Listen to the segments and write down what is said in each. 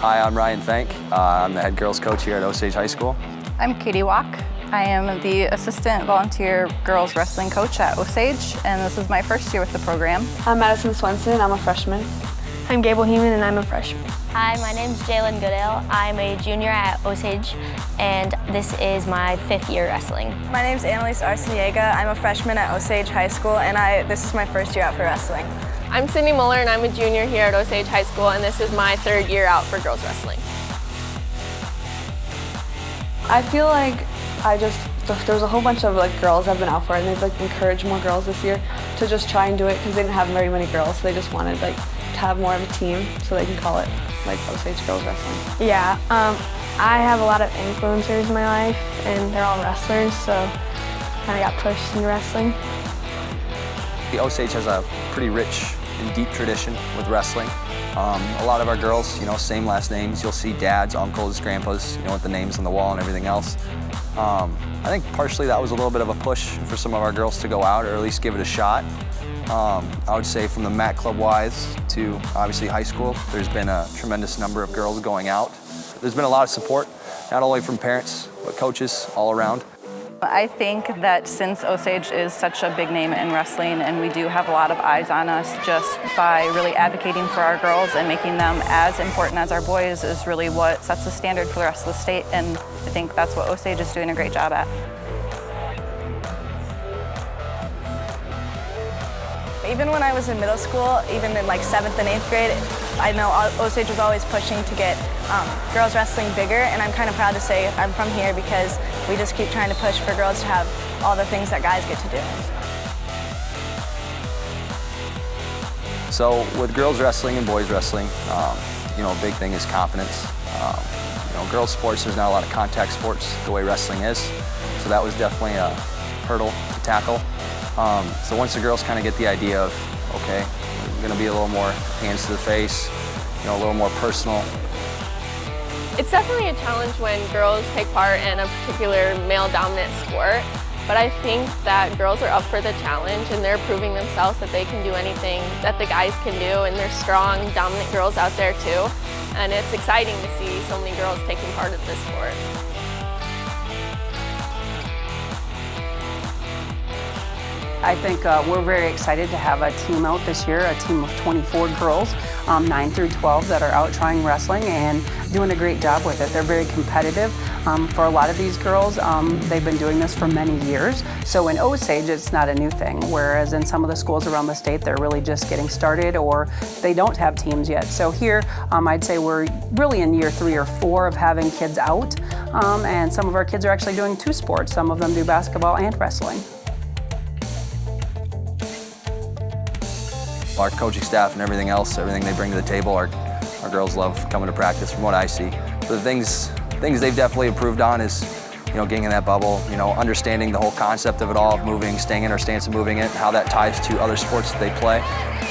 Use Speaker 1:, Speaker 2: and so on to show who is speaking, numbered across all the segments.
Speaker 1: Hi, I'm Ryan Fank. I'm the head girls coach here at Osage High School.
Speaker 2: I'm Katie Walk. I am the assistant volunteer girls wrestling coach at Osage, and this is my first year with the program.
Speaker 3: I'm Madison Swenson, I'm a freshman.
Speaker 4: I'm Gable Heeman, and I'm a freshman.
Speaker 5: Hi, my name's Jalen Goodale. I'm a junior at Osage, and this is my 5th year wrestling.
Speaker 6: My name's Annalise Arciniega. I'm a freshman at Osage High School, and this is my first year out for wrestling.
Speaker 7: I'm Sydney Muller, and I'm a junior here at Osage High School, and this is my 3rd year out for girls wrestling.
Speaker 3: I feel like there's a whole bunch of girls that have been out for it, and they've encouraged more girls this year to just try and do it because they didn't have very many girls, so they just wanted to have more of a team so they can call it Osage Girls Wrestling.
Speaker 4: Yeah, I have a lot of influencers in my life, and they're all wrestlers, so kind of got pushed into wrestling.
Speaker 1: The Osage has a pretty rich and deep tradition with wrestling. A lot of our girls, same last names. You'll see dads, uncles, grandpas, with the names on the wall and everything else. I think partially that was a little bit of a push for some of our girls to go out or at least give it a shot. I would say from the MAC Club wise to obviously high school, there's been a tremendous number of girls going out. There's been a lot of support, not only from parents, but coaches all around.
Speaker 2: I think that since Osage is such a big name in wrestling, and we do have a lot of eyes on us, just by really advocating for our girls and making them as important as our boys is really what sets the standard for the rest of the state, and I think that's what Osage is doing a great job at.
Speaker 6: Even when I was in middle school, even in 7th and 8th grade, I know Osage was always pushing to get girls wrestling bigger, and I'm kind of proud to say I'm from here because we just keep trying to push for girls to have all the things that guys get to do.
Speaker 1: So with girls wrestling and boys wrestling, a big thing is confidence. Girls sports, there's not a lot of contact sports the way wrestling is, so that was definitely a hurdle to tackle. So once the girls kind of get the idea of, okay, we're going to be a little more hands to the face, a little more personal.
Speaker 7: It's definitely a challenge when girls take part in a particular male-dominant sport, but I think that girls are up for the challenge and they're proving themselves that they can do anything that the guys can do, and there's strong, dominant girls out there too, and it's exciting to see so many girls taking part in this sport.
Speaker 8: I think we're very excited to have a team out this year, a team of 24 girls, 9 through 12, that are out trying wrestling and doing a great job with it. They're very competitive. For a lot of these girls, they've been doing this for many years. So in Osage, it's not a new thing, whereas in some of the schools around the state, they're really just getting started or they don't have teams yet. So here, I'd say we're really in year 3 or 4 of having kids out, and some of our kids are actually doing 2 sports. Some of them do basketball and wrestling.
Speaker 1: Our coaching staff and everything else, everything they bring to the table, our girls love coming to practice from what I see. So the things they've definitely improved on is, getting in that bubble, understanding the whole concept of it all, of moving, staying in our stance and moving it, how that ties to other sports that they play,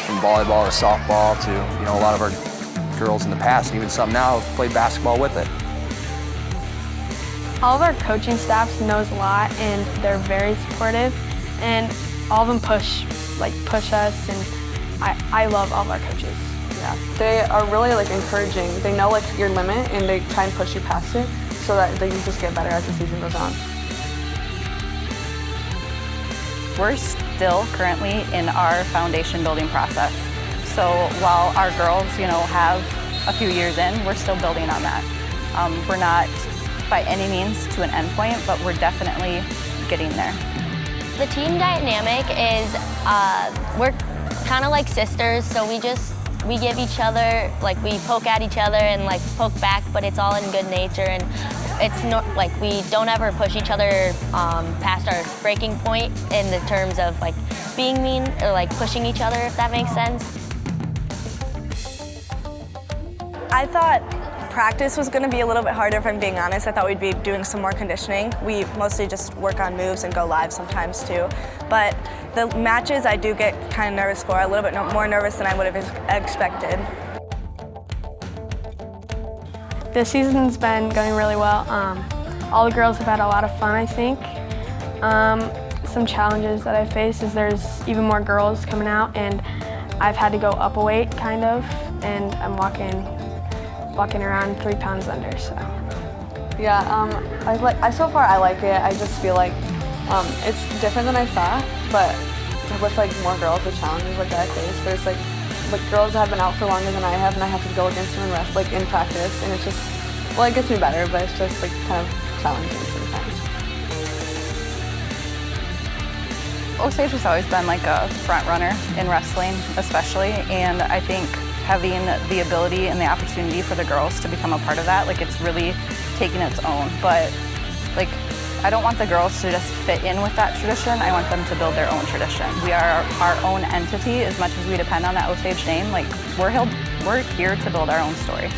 Speaker 1: from volleyball to softball to, a lot of our girls in the past, and even some now, have played basketball with it.
Speaker 4: All of our coaching staff knows a lot, and they're very supportive, and all of them push us, and I love all of our coaches.
Speaker 3: Yeah, they are really encouraging. They know your limit, and they try and push you past it so that you just get better as the season goes on.
Speaker 2: We're still currently in our foundation building process. So while our girls, have a few years in, we're still building on that. We're not by any means to an end point, but we're definitely getting there.
Speaker 5: The team dynamic is, we're kind of like sisters, so we give each other, we poke at each other and poke back, but it's all in good nature, and it's not we don't ever push each other past our breaking point in the terms of being mean or pushing each other, if that makes sense.
Speaker 6: I thought practice was going to be a little bit harder, if I'm being honest. I thought we'd be doing some more conditioning. We mostly just work on moves and go live sometimes too. But the matches I do get kind of nervous for, a little bit more nervous than I would have expected.
Speaker 4: This season's been going really well. All the girls have had a lot of fun, I think. Some challenges that I face is there's even more girls coming out, and I've had to go up a weight, kind of, and I'm walking walking around 3 pounds under, so.
Speaker 3: Yeah, so far I like it. I just feel like it's different than I thought, but with like more girls, the challenges like that I face, there's like girls that have been out for longer than I have, and I have to go against them in practice, and it's just, well, it gets me better, but it's just like kind of challenging sometimes.
Speaker 2: Osage has always been like a front runner in wrestling, especially, and I think having the ability and the opportunity for the girls to become a part of that, like, it's really taking its own. But like, I don't want the girls to just fit in with that tradition. I want them to build their own tradition. We are our own entity as much as we depend on that Osage name. Like, we're here to build our own story.